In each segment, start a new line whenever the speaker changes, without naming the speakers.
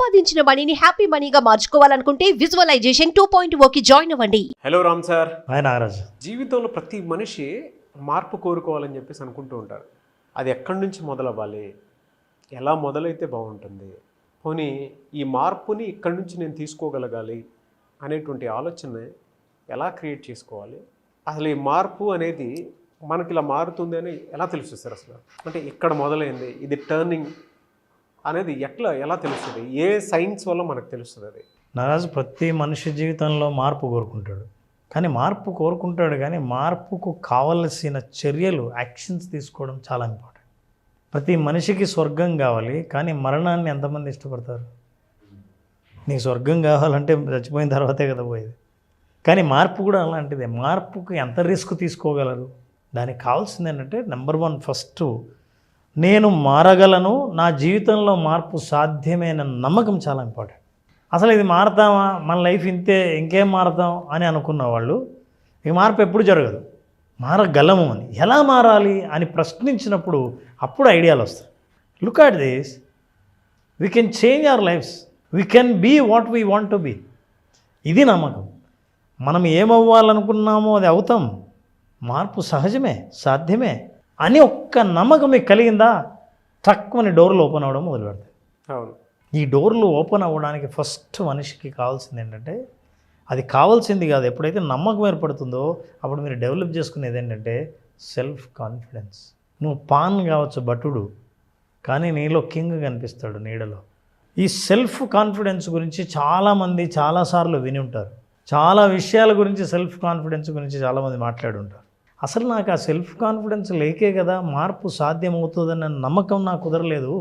సంపాదించిన మనీని హ్యాపీ మనీగా మార్చుకోవాలనుకుంటే విజువలైజేషన్ 2.0కి జాయిన్ అవ్వండి.
Hello Ram sir.
Hi Nagaraj.
జీవితంలో ప్రతి మనిషి మార్పు కోరుకోవాలని చెప్పేసి అనుకుంటూ ఉంటారు. అది ఎక్కడి నుంచి మొదలవ్వాలి, ఎలా మొదలైతే బాగుంటుంది, పోనీ ఈ మార్పుని ఇక్కడి నుంచి నేను తీసుకోగలగాలి అనేటువంటి ఆలోచన ఎలా క్రియేట్ చేసుకోవాలి, అసలు ఈ మార్పు అనేది మనకి ఇలా మారుతుంది అని ఎలా తెలుస్తుంది సార్? అసలు అంటే ఇక్కడ మొదలైంది, ఇది టర్నింగ్ అనేది ఎలా తెలుస్తుంది, ఏ సైన్స్ వల్ల మనకు తెలుస్తుంది? అది
నాగరాజు, ప్రతి మనిషి జీవితంలో మార్పు కోరుకుంటాడు. కానీ మార్పుకు కావలసిన చర్యలు, యాక్షన్స్ తీసుకోవడం చాలా ఇంపార్టెంట్. ప్రతి మనిషికి స్వర్గం కావాలి, కానీ మరణాన్ని ఎంతమంది ఇష్టపడతారు? నీకు స్వర్గం కావాలంటే చచ్చిపోయిన తర్వాతే కదా పోయేది. కానీ మార్పు కూడా అలాంటిదే. మార్పుకు ఎంత రిస్క్ తీసుకోగలరు? దానికి కావాల్సింది ఏంటంటే నెంబర్ 1, ఫస్ట్ నేను మారగలను, నా జీవితంలో మార్పు సాధ్యమైన నమ్మకం చాలా ఇంపార్టెంట్. అసలు ఇది మారతామా, మన లైఫ్ ఇంతే, ఇంకేం మారతాం అని అనుకున్న వాళ్ళు ఈ మార్పు ఎప్పుడు జరగదు. మారగలము అని, ఎలా మారాలి అని ప్రశ్నించినప్పుడు అప్పుడు ఐడియాలు వస్తాయి. Look at this, we can change our lives, we can be what we want to be. ఇది నమ్మకం. మనం ఏమవ్వాలనుకున్నామో అది అవుతాం. మార్పు సహజమే, సాధ్యమే అని ఒక్క నమ్మకం మీకు కలిగిందా, తక్కువని డోర్లు ఓపెన్ అవ్వడం మొదలు పెడతాయి.
అవును.
ఈ డోర్లు ఓపెన్ అవ్వడానికి ఫస్ట్ మనిషికి కావాల్సింది ఏంటంటే, అది కావాల్సింది కాదు, ఎప్పుడైతే నమ్మకం ఏర్పడుతుందో అప్పుడు మీరు డెవలప్ చేసుకునేది ఏంటంటే సెల్ఫ్ కాన్ఫిడెన్స్. నువ్వు పాన్ కావచ్చు భటుడు, కానీ నీలో కింగ్ కనిపిస్తాడు నీడలో. ఈ సెల్ఫ్ కాన్ఫిడెన్స్ గురించి చాలామంది చాలాసార్లు విని ఉంటారు. చాలా విషయాల గురించి సెల్ఫ్ కాన్ఫిడెన్స్ గురించి చాలామంది మాట్లాడుంటారు. అసలు నాకు ఆ సెల్ఫ్ కాన్ఫిడెన్స్ లేకే కదా మార్పు సాధ్యమవుతుందన్న నమ్మకం నాకు కుదరలేదు.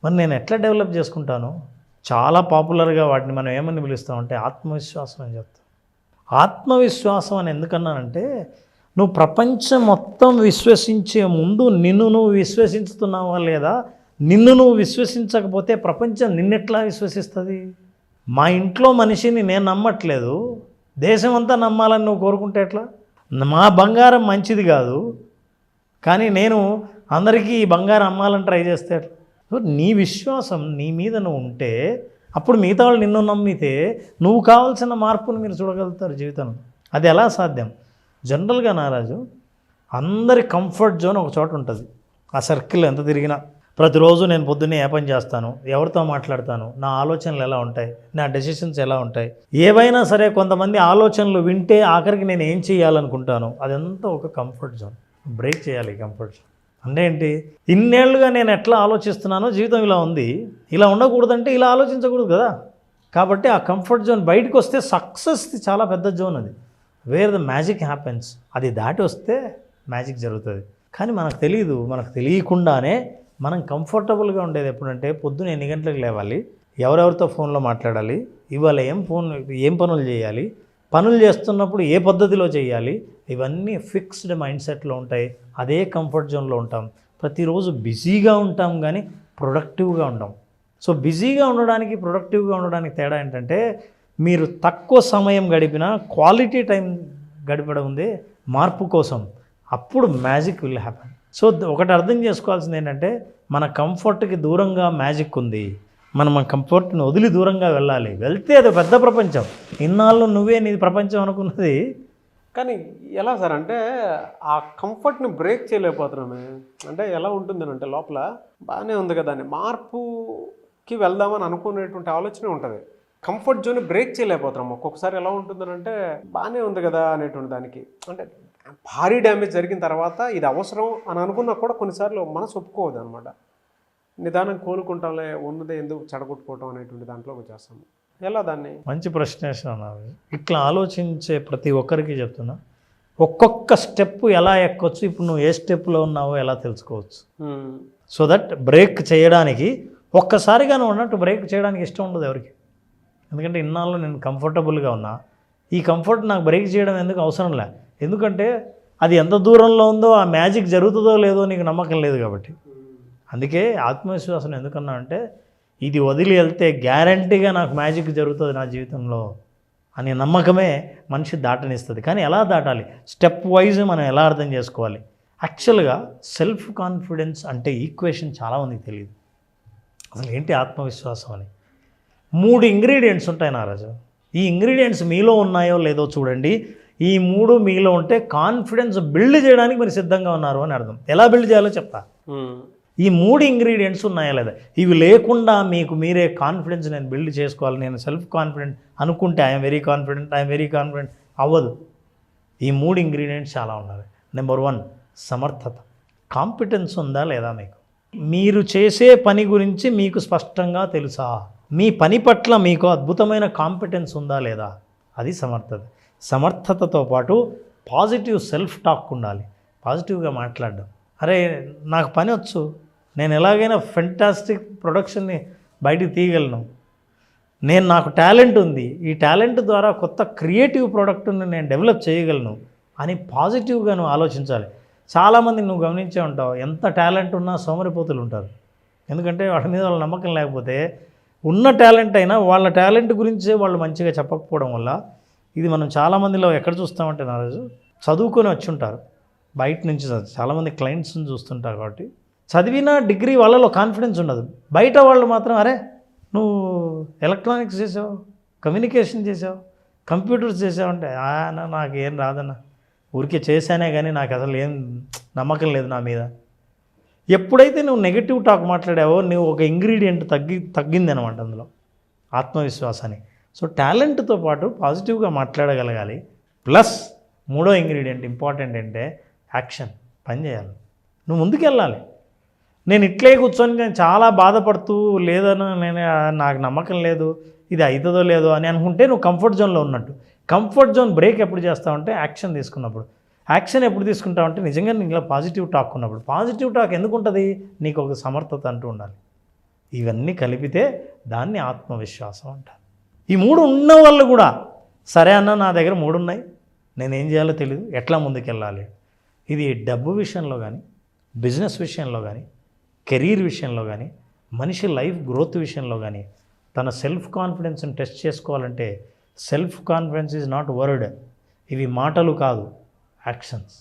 మరి నేను ఎట్లా డెవలప్ చేసుకుంటాను? చాలా పాపులర్గా వాటిని మనం ఏమని పిలుస్తామంటే ఆత్మవిశ్వాసం అని చెప్తాం. ఆత్మవిశ్వాసం అని ఎందుకన్నానంటే, నువ్వు ప్రపంచం మొత్తం విశ్వసించే ముందు నిన్ను నువ్వు విశ్వసిస్తున్నావా లేదా? నిన్ను నువ్వు విశ్వసించకపోతే ప్రపంచం నిన్నెట్లా విశ్వసిస్తుంది? మా ఇంట్లో మనిషిని నేను నమ్మట్లేదు, దేశం అంతా నమ్మాలని నువ్వు కోరుకుంటే ఎట్లా? మా బంగారం మంచిది కాదు, కానీ నేను అందరికీ ఈ బంగారం అమ్మాలని ట్రై చేస్తే ఎట్లా? సో నీ విశ్వాసం నీ మీద నువ్వు ఉంటే అప్పుడు మిగతా వాళ్ళు నిన్ను నమ్మితే నువ్వు కావాల్సిన మార్పును మీరు చూడగలుగుతారు జీవితంలో. అది ఎలా సాధ్యం? జనరల్గా నారాజు, అందరి కంఫర్ట్ జోన్ ఒక చోట ఉంటుంది. ఆ సర్కిల్ ఎంత తిరిగినా ప్రతిరోజు నేను పొద్దున్నే ఏ పని చేస్తాను, ఎవరితో మాట్లాడతాను, నా ఆలోచనలు ఎలా ఉంటాయి, నా డెసిషన్స్ ఎలా ఉంటాయి, ఏవైనా సరే కొంతమంది ఆలోచనలు వింటే ఆఖరికి నేను ఏం చేయాలనుకుంటాను, అదంతా ఒక కంఫర్ట్ జోన్. బ్రేక్ చేయాలి ఈ కంఫర్ట్ జోన్. అంటే ఏంటి? ఇన్నేళ్లుగా నేను ఎట్లా ఆలోచిస్తున్నానో జీవితం ఇలా ఉంది, ఇలా ఉండకూడదంటే ఇలా ఆలోచించకూడదు కదా. కాబట్టి ఆ కంఫర్ట్ జోన్ బయటకు వస్తే సక్సెస్ది చాలా పెద్ద జోన్ అది, వేర్ ద మ్యాజిక్ హ్యాపెన్స్. అది దాటి వస్తే మ్యాజిక్ జరుగుతుంది. కానీ మనకు తెలియదు. మనకు తెలియకుండానే మనం కంఫర్టబుల్గా ఉండేది ఎప్పుడంటే, పొద్దున్న ఎన్ని గంటలకు లేవాలి, ఎవరెవరితో ఫోన్లో మాట్లాడాలి, ఇవాళ ఏం పనులు చేయాలి, పనులు చేస్తున్నప్పుడు ఏ పద్ధతిలో చేయాలి, ఇవన్నీ ఫిక్స్డ్ మైండ్ సెట్లో ఉంటాయి. అదే కంఫర్ట్ జోన్లో ఉంటాం. ప్రతిరోజు బిజీగా ఉంటాం కానీ ప్రొడక్టివ్గా ఉంటాం. సో బిజీగా ఉండడానికి ప్రొడక్టివ్గా ఉండడానికి తేడా ఏంటంటే, మీరు తక్కువ సమయం గడిపినా క్వాలిటీ టైం గడిపడం ఉంది మార్పు కోసం. అప్పుడు మ్యాజిక్ విల్ హ్యాపెన్. సో ఒకటి అర్థం చేసుకోవాల్సింది ఏంటంటే, మన కంఫర్ట్కి దూరంగా మ్యాజిక్ ఉంది. మనం మన కంఫర్ట్ని వదిలి దూరంగా వెళ్ళాలి. వెళ్తే అది పెద్ద ప్రపంచం. ఇన్నాళ్ళు నువ్వే నీ ప్రపంచం అనుకున్నది.
కానీ ఎలా సార్ అంటే, ఆ కంఫర్ట్ని బ్రేక్ చేయలేకపోతున్నామే. అంటే ఎలా ఉంటుందని అంటే, లోపల బాగానే ఉంది కదా అని మార్పుకి వెళ్దామని అనుకునేటువంటి ఆలోచన ఉంటుంది. కంఫర్ట్ జోన్ బ్రేక్ చేయలేకపోతున్నాం. ఒక్కొక్కసారి ఎలా ఉంటుందని అంటే, బాగానే ఉంది కదా అనేటువంటి దానికి, అంటే భారీ డ్యామేజ్ జరిగిన తర్వాత ఇది అవసరం అని అనుకున్నా కూడా కొన్నిసార్లు మనసు ఒప్పుకోవద్దు అనమాట. నిదానం కోలుకుంటాంలే, ఉన్నదే ఎందుకు చెడగొట్టుకోవటం అనేటువంటి దాంట్లోకి వచ్చేస్తాము. ఎలా దాన్ని?
మంచి ప్రశ్న వేసినావు. ఇట్లా ఆలోచించే ప్రతి ఒక్కరికి చెప్తున్నా, ఒక్కొక్క స్టెప్ ఎలా ఎక్కొచ్చు, ఇప్పుడు నువ్వు ఏ స్టెప్లో ఉన్నావో ఎలా తెలుసుకోవచ్చు. సో దట్ బ్రేక్ చేయడానికి, ఒక్కసారిగా నువ్వు ఉన్నట్టు బ్రేక్ చేయడానికి ఇష్టం ఉండదు ఎవరికి. ఎందుకంటే ఇన్నాళ్ళు నేను కంఫర్టబుల్గా ఉన్నా, ఈ కంఫర్ట్ నాకు బ్రేక్ చేయడం ఎందుకు అవసరం లే. ఎందుకంటే అది ఎంత దూరంలో ఉందో ఆ మ్యాజిక్ జరుగుతుందో లేదో నీకు నమ్మకం లేదు కాబట్టి. అందుకే ఆత్మవిశ్వాసం ఎందుకన్నా అంటే, ఇది వదిలి వెళ్తే గ్యారంటీగా నాకు మ్యాజిక్ జరుగుతుంది నా జీవితంలో అనే నమ్మకమే మనిషి దాటనిస్తుంది. కానీ ఎలా దాటాలి, స్టెప్ వైజ్ మనం ఎలా అర్థం చేసుకోవాలి. యాక్చువల్గా సెల్ఫ్ కాన్ఫిడెన్స్ అంటే ఈక్వేషన్ చాలామందికి తెలియదు. అసలు ఏంటి ఆత్మవిశ్వాసం అని. 3 ఇంగ్రీడియంట్స్ ఉంటాయి నారాజు. ఈ ఇంగ్రీడియంట్స్ మీలో ఉన్నాయో లేదో చూడండి. ఈ 3 మీలో ఉంటే కాన్ఫిడెన్స్ బిల్డ్ చేయడానికి మీరు సిద్ధంగా ఉన్నారు అని అర్థం. ఎలా బిల్డ్ చేయాలో చెప్తా. ఈ 3 ఇంగ్రీడియంట్స్ ఉన్నాయా లేదా, ఇవి లేకుండా మీకు మీరే కాన్ఫిడెన్స్ నేను బిల్డ్ చేసుకోవాలి, నేను సెల్ఫ్ కాన్ఫిడెంట్ అనుకుంటే ఐఎమ్ వెరీ కాన్ఫిడెంట్ అవ్వదు. ఈ 3 ఇంగ్రీడియంట్స్ చాలా ఉండాలి. నెంబర్ 1 సమర్థత. కాంపిటెన్స్ ఉందా లేదా మీకు? మీరు చేసే పని గురించి మీకు స్పష్టంగా తెలుసా? మీ పని పట్ల మీకు అద్భుతమైన కాంపిటెన్స్ ఉందా లేదా? అది సమర్థత. సమర్థతతో పాటు పాజిటివ్ సెల్ఫ్ టాక్ ఉండాలి. పాజిటివ్గా మాట్లాడడం. అరే నాకు పని వచ్చు, నేను ఎలాగైనా ఫెంటాస్టిక్ ప్రొడక్షన్ని బయటికి తీయగలను, నాకు టాలెంట్ ఉంది, ఈ టాలెంట్ ద్వారా కొత్త క్రియేటివ్ ప్రోడక్ట్ని నేను డెవలప్ చేయగలను అని పాజిటివ్గా నువ్వు ఆలోచించాలి. చాలామంది నువ్వు గమనించే ఉంటావు, ఎంత టాలెంట్ ఉన్నా సోమరిపోతులు ఉంటారు. ఎందుకంటే వాటి మీద వాళ్ళ నమ్మకం లేకపోతే, ఉన్న టాలెంట్ అయినా వాళ్ళ టాలెంట్ గురించే వాళ్ళు మంచిగా చెప్పకపోవడం వల్ల ఇది మనం చాలామందిలో ఎక్కడ చూస్తామంటే నారాజు, చదువుకొని వచ్చి ఉంటారు బయట నుంచి, చాలామంది క్లయింట్స్ని చూస్తుంటారు కాబట్టి చదివిన డిగ్రీ వాళ్ళలో కాన్ఫిడెన్స్ ఉండదు. బయట వాళ్ళు మాత్రం అరే నువ్వు ఎలక్ట్రానిక్స్ చేసావు, కమ్యూనికేషన్ చేసావు, కంప్యూటర్స్ చేసావు అంటే నాకు ఏం రాదన్న, ఊరికే చేశానే కానీ నాకు అసలు ఏం నమ్మకం లేదు నా మీద. ఎప్పుడైతే నువ్వు నెగిటివ్ టాక్ మాట్లాడావో నువ్వు ఒక ఇంగ్రీడియంట్ తగ్గింది అనమాట అందులో, ఆత్మవిశ్వాసాన్ని. సో టాలెంట్తో పాటు పాజిటివ్గా మాట్లాడగలగాలి. ప్లస్ 3వ ఇంగ్రీడియంట్ ఇంపార్టెంట్ అంటే యాక్షన్. పని చేయాలి, నువ్వు ముందుకెళ్ళాలి. నేను ఇట్లే కూర్చొని నేను చాలా బాధపడుతూ లేదన్నా నాకు నమ్మకం లేదు ఇది అవుతుందో లేదో అని అనుకుంటే నువ్వు కంఫర్ట్ జోన్లో ఉన్నట్టు. కంఫర్ట్ జోన్ బ్రేక్ ఎప్పుడు చేస్తావంటే యాక్షన్ తీసుకున్నప్పుడు. యాక్షన్ ఎప్పుడు తీసుకుంటావంటే నిజంగా నీలో పాజిటివ్ టాక్ ఉన్నప్పుడు. పాజిటివ్ టాక్ ఎందుకు ఉంటుంది? నీకు ఒక సమర్థత అంటూ ఉండాలి. ఇవన్నీ కలిపితే దాన్ని ఆత్మవిశ్వాసం అంటారు. ఈ 3 ఉన్న వాళ్ళు కూడా సరే అన్న నా దగ్గర 3 ఉన్నాయి, నేనేం చేయాలో తెలియదు, ఎట్లా ముందుకెళ్ళాలి. ఇది డబ్బు విషయంలో కానీ, బిజినెస్ విషయంలో కానీ, కెరీర్ విషయంలో కానీ, మనిషి లైఫ్ గ్రోత్ విషయంలో కానీ తన సెల్ఫ్ కాన్ఫిడెన్స్ని టెస్ట్ చేసుకోవాలంటే self confidence is not word, ఇవి మాటలు కాదు, యాక్షన్స్.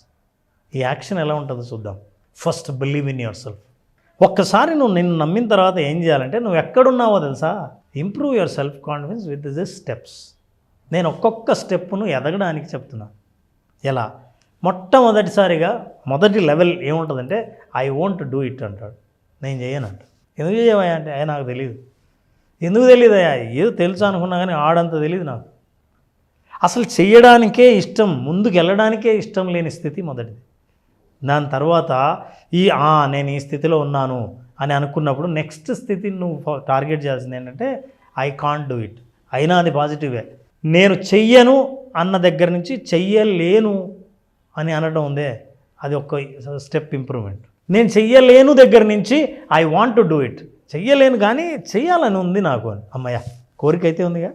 ఈ యాక్షన్ ఎలా ఉంటుందో చూద్దాం. First believe in your self. ఒక్కసారి నువ్వు నిన్ను నమ్మిన తర్వాత ఏం చేయాలంటే నువ్వు ఎక్కడున్నావో తెలుసా, improve your self confidence with this steps. నేను ఒక్కొక్క స్టెప్ను ఎదగడానికి చెప్తున్నా. ఎలా? మొట్టమొదటిసారిగా మొదటి లెవెల్ ఏముంటుందంటే ఐ వాంట్ డూ ఇట్ అంటాడు. నేను చేయనంట. ఎందుకు చేయవా అంటే నాకు తెలియదు. ఎందుకు తెలియదయా? ఏదో తెలుసు అనుకున్నా కానీ ఆడంత తెలియదు నాకు. అసలు చేయడానికే ఇష్టం, ముందుకు వెళ్ళడానికే ఇష్టం లేని స్థితి మొదటిది. దాని తర్వాత నేను ఈ స్థితిలో ఉన్నాను అని అనుకున్నప్పుడు నెక్స్ట్ స్థితిని నువ్వు టార్గెట్ చేయాల్సింది ఏంటంటే ఐ కాంట్ డూ ఇట్. అయినా అది పాజిటివే. నేను చెయ్యను అన్న దగ్గర నుంచి చెయ్యలేను అని అనడం ఉందే, అది ఒక స్టెప్ ఇంప్రూవ్మెంట్. నేను చెయ్యలేను దగ్గర నుంచి I want to do it. చెయ్యలేను కానీ చెయ్యాలని ఉంది నాకు అని, అమ్మయ్య కోరిక అయితే ఉందిగా.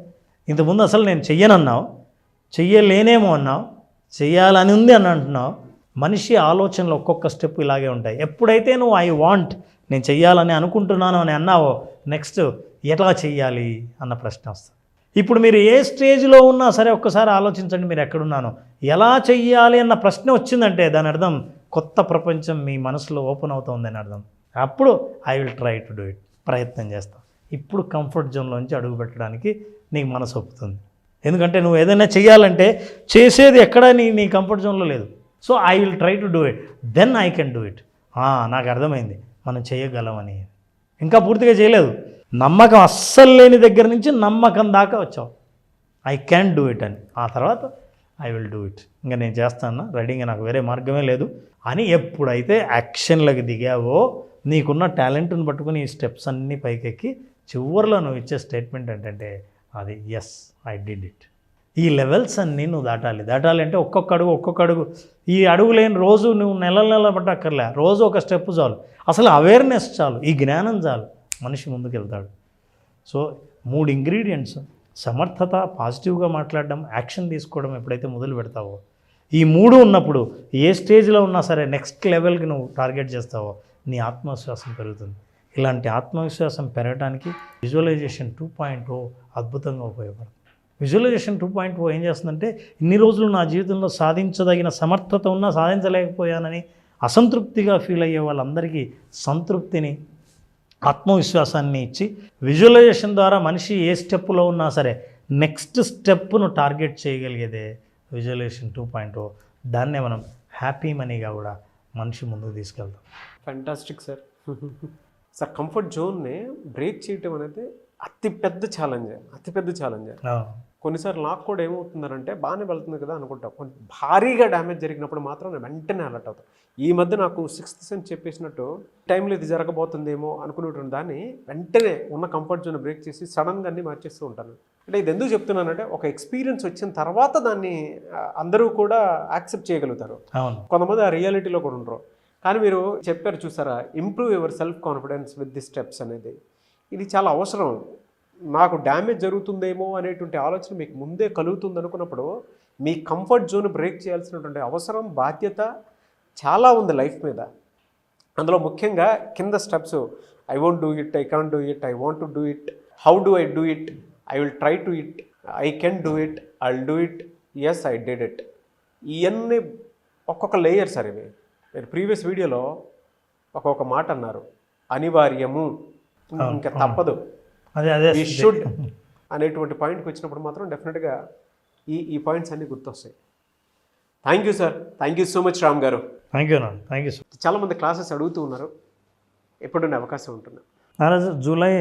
ఇంతకుముందు అసలు నేను చెయ్యనన్నావు, చెయ్యలేనేమో అన్నావు, చెయ్యాలని ఉంది అని అంటున్నావు. మనిషి ఆలోచనలు ఒక్కొక్క స్టెప్ ఇలాగే ఉంటాయి. ఎప్పుడైతే నువ్వు ఐ వాంట్, నేను చెయ్యాలని అనుకుంటున్నాను అని అన్నావో, నెక్స్ట్ ఎట్లా చెయ్యాలి అన్న ప్రశ్న వస్తుంది. ఇప్పుడు మీరు ఏ స్టేజ్లో ఉన్నా సరే ఒక్కసారి ఆలోచించండి, మీరు ఎక్కడున్నానో. ఎలా చెయ్యాలి అన్న ప్రశ్న వచ్చిందంటే దాని అర్థం కొత్త ప్రపంచం మీ మనసులో ఓపెన్ అవుతుందని అర్థం. అప్పుడు I will try to do it, ప్రయత్నం చేస్తాను. ఇప్పుడు కంఫర్ట్ జోన్లోంచి అడుగు పెట్టడానికి నీకు మనసు ఒప్పుతుంది. ఎందుకంటే నువ్వు ఏదైనా చెయ్యాలంటే చేసేది ఎక్కడ నీ కంఫర్ట్ జోన్లో లేదు. So I will try to do it, then I can do it. నాకు అర్థమైంది మనం చేయగలమని. ఇంకా పూర్తిగా చేయలేదు, నమ్మకం అస్సలు లేని దగ్గర నుంచి నమ్మకం దాకా వచ్చావు. ఐ క్యాన్ డూ ఇట్ అని. ఆ తర్వాత ఐ విల్ డూ ఇట్, ఇంకా నేను చేస్తాను, రెడీగా, నాకు వేరే మార్గమే లేదు అని ఎప్పుడైతే యాక్షన్లకు దిగావో నీకున్న టాలెంట్ని పట్టుకుని ఈ స్టెప్స్ అన్నీ పైకెక్కి చివరిలో నువ్వు ఇచ్చే స్టేట్మెంట్ ఏంటంటే అది ఎస్ ఐ డిడ్ ఇట్. ఈ లెవెల్స్ అన్నీ నువ్వు దాటాలి అంటే ఒక్కొక్క అడుగు. ఈ అడుగు లేని రోజు నువ్వు నెల పట్టక్కర్లే, రోజు ఒక స్టెప్ చాలు. అసలు అవేర్నెస్ చాలు, ఈ జ్ఞానం చాలు, మనిషి ముందుకు వెళ్తాడు. సో 3 ఇంగ్రీడియంట్స్, సమర్థత, పాజిటివ్గా మాట్లాడడం, యాక్షన్ తీసుకోవడం ఎప్పుడైతే మొదలు పెడతావో, ఈ 3 ఉన్నప్పుడు ఏ స్టేజ్లో ఉన్నా సరే నెక్స్ట్ లెవెల్కి నువ్వు టార్గెట్ చేస్తావో నీ ఆత్మవిశ్వాసం పెరుగుతుంది. ఇలాంటి ఆత్మవిశ్వాసం పెరగడానికి విజువలైజేషన్ 2.0 అద్భుతంగా ఉపయోగపడుతుంది. విజువలైజేషన్ 2.0 ఏం చేస్తుందంటే, ఇన్ని రోజులు నా జీవితంలో సాధించదగిన సమర్థత ఉన్నా సాధించలేకపోయానని అసంతృప్తిగా ఫీల్ అయ్యే వాళ్ళందరికీ సంతృప్తిని, ఆత్మవిశ్వాసాన్ని ఇచ్చి విజువలైజేషన్ ద్వారా మనిషి ఏ స్టెప్లో ఉన్నా సరే నెక్స్ట్ స్టెప్ను టార్గెట్ చేయగలిగేదే విజువలైజేషన్ 2.0. దాన్నే మనం హ్యాపీ మనీగా కూడా మనిషి ముందుకు తీసుకెళ్తాం.
Fantastic sir. సార్ కంఫర్ట్ జోన్ని బ్రేక్ చేయటం అనేది అతిపెద్ద ఛాలెంజ్. కొన్నిసార్లు నాకు కూడా ఏమవుతుందంటే బాగానే వెళ్తుంది కదా అనుకుంటాం, కొన్ని భారీగా డ్యామేజ్ జరిగినప్పుడు మాత్రం నేను వెంటనే అలర్ట్ అవుతాను. ఈ మధ్య నాకు 6th సెన్స్ చెప్పేసినట్టు టైంలో ఇది జరగబోతుందేమో అనుకునేటువంటి దాన్ని వెంటనే ఉన్న కంఫర్ట్ జోన్ బ్రేక్ చేసి సడన్గా అన్నీ మార్చేస్తూ ఉంటాను. అంటే ఇది ఎందుకు చెప్తున్నానంటే ఒక ఎక్స్పీరియన్స్ వచ్చిన తర్వాత దాన్ని అందరూ కూడా యాక్సెప్ట్ చేయగలుగుతారు. కొంతమంది ఆ రియాలిటీలో కూడా ఉండరు. కానీ మీరు చెప్పారు చూసారా, improve your self confidence with the steps అనేది, ఇది చాలా అవసరం. నాకు డ్యామేజ్ జరుగుతుందేమో అనేటువంటి ఆలోచన మీకు ముందే కలుగుతుంది అనుకున్నప్పుడు మీ కంఫర్ట్ జోన్ బ్రేక్ చేయాల్సినటువంటి అవసరం, బాధ్యత చాలా ఉంది లైఫ్ మీద. అందులో ముఖ్యంగా కింద steps, I won't do it, I can't do it, I want to do it, how do I do it, I will try to it, I can do it, I will do it, yes I did it. ఇవన్నీ ఒక్కొక్క layer sir. ఇవి మీరు previous వీడియోలో ఒక్కొక్క మాట అన్నారు, అనివార్యము, ఇంకా తప్పదు, వి షుడ్ అనేటువంటి పాయింట్కి వచ్చినప్పుడు మాత్రం డెఫినెట్గా ఈ పాయింట్స్ అన్నీ గుర్తొస్తాయి. Thank you sir, thank you so much Ram garu.
Thank you.
చాలామంది క్లాసెస్ అడుగుతూ ఉన్నారు, ఎప్పుడున్న అవకాశం ఉంటున్నా?
నారాజు జూలై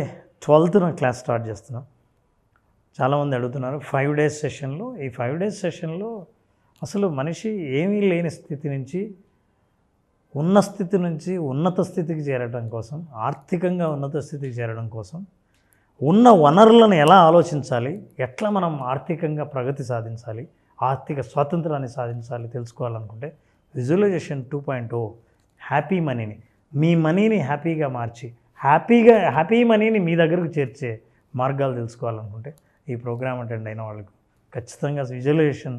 12th క్లాస్ స్టార్ట్ చేస్తున్నాం. చాలామంది అడుగుతున్నారు 5 days సెషన్లో. ఈ 5 days సెషన్లో అసలు మనిషి ఏమీ లేని స్థితి నుంచి ఉన్న స్థితి నుంచి ఉన్నత స్థితికి చేరడం కోసం, ఆర్థికంగా ఉన్నత స్థితికి చేరడం కోసం ఉన్న వనరులను ఎలా ఆలోచించాలి, ఎట్లా మనం ఆర్థికంగా ప్రగతి సాధించాలి, ఆర్థిక స్వాతంత్రాన్ని సాధించాలి తెలుసుకోవాలనుకుంటే విజువలైజేషన్ 2.0 హ్యాపీ మనీని, మీ మనీని హ్యాపీగా మార్చి హ్యాపీ మనీని మీ దగ్గరకు చేర్చే మార్గాలు తెలుసుకోవాలనుకుంటే ఈ ప్రోగ్రామ్ అటెండ్ అయిన వాళ్ళకు ఖచ్చితంగా విజువలైజేషన్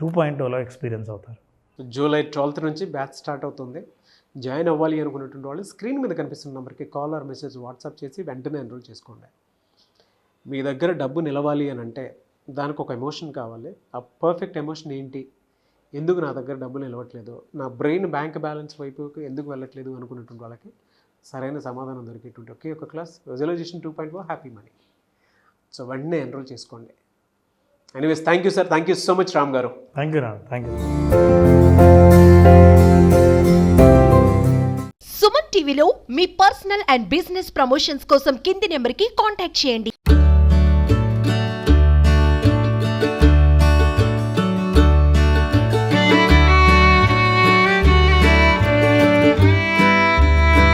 2.0లో ఎక్స్పీరియన్స్ అవుతారు.
జూలై 12th నుంచి బ్యాచ్ స్టార్ట్ అవుతుంది. జాయిన్ అవ్వాలి అనుకున్నటువంటి వాళ్ళు స్క్రీన్ మీద కనిపిస్తున్న నెంబర్కి కాల్ ఆర్ మెసేజ్ వాట్సాప్ చేసి వెంటనే ఎన్రోల్ చేసుకోండి. మీ దగ్గర డబ్బు నిలవాలి అని అంటే దానికి ఒక ఎమోషన్ కావాలి. ఆ పర్ఫెక్ట్ ఎమోషన్ ఏంటి, ఎందుకు నా దగ్గర డబ్బు నిలవట్లేదు, నా బ్రెయిన్ బ్యాంక్ బ్యాలెన్స్ వైపుకి ఎందుకు వెళ్ళట్లేదు అనుకున్నటువంటి వాళ్ళకి సరైన సమాధానం దొరికేటువంటి ఒకే ఒక class visualization 2.0 happy money. So వెంటనే ఎన్రోల్ చేసుకోండి. Anyways thank you sir, thank you so much Ram garu.
Thank you Ram, thank you.
Suman టీవీలో మీ పర్సనల్ అండ్ బిజినెస్ ప్రమోషన్స్ కోసం కింది నెంబర్కి కాంటాక్ట్ చేయండి.